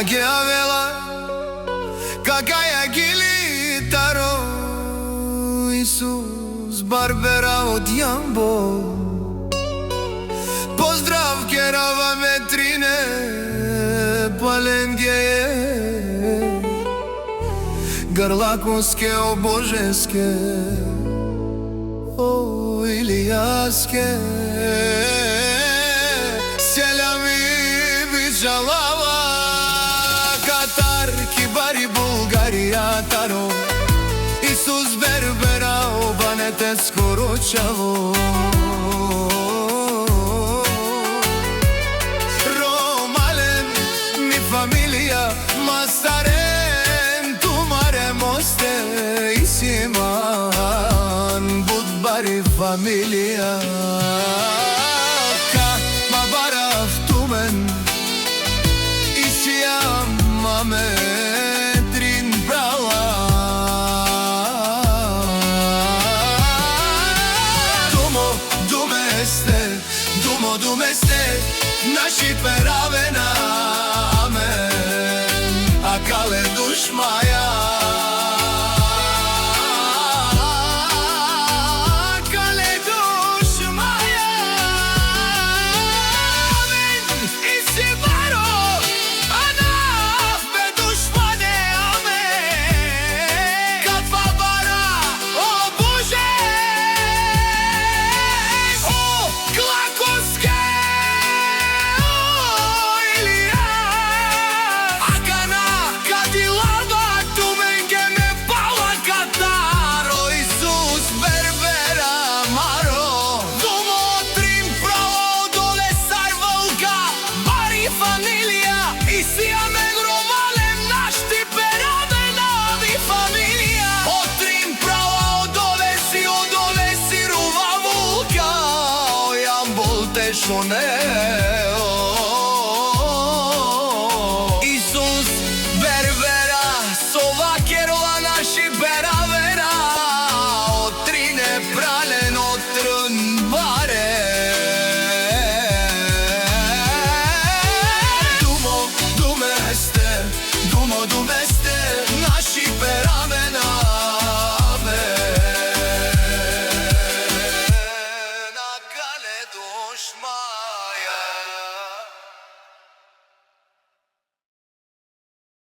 che aveva Cacaia Gilitaro Isus Barbera od Jambo Pozdrav Kerava Metrine Palendje Garlakonske oboženske O Ilijaske Seljami Bičalava Katar Kibari Bulgarija Taro Isus Berbera Obanete Skoročavo Romalen Mi familija Mastaren Tumare Moste Isiman Budbari familija Ka Mabaraf Tumen Isiam Mame Trin Brava Dumeste Naši peravena Amen Akale dušmaja Akale dušmaja Amen Isi baro Anaf be dušmane Amen Katva bara O Bože O Klakonske Šone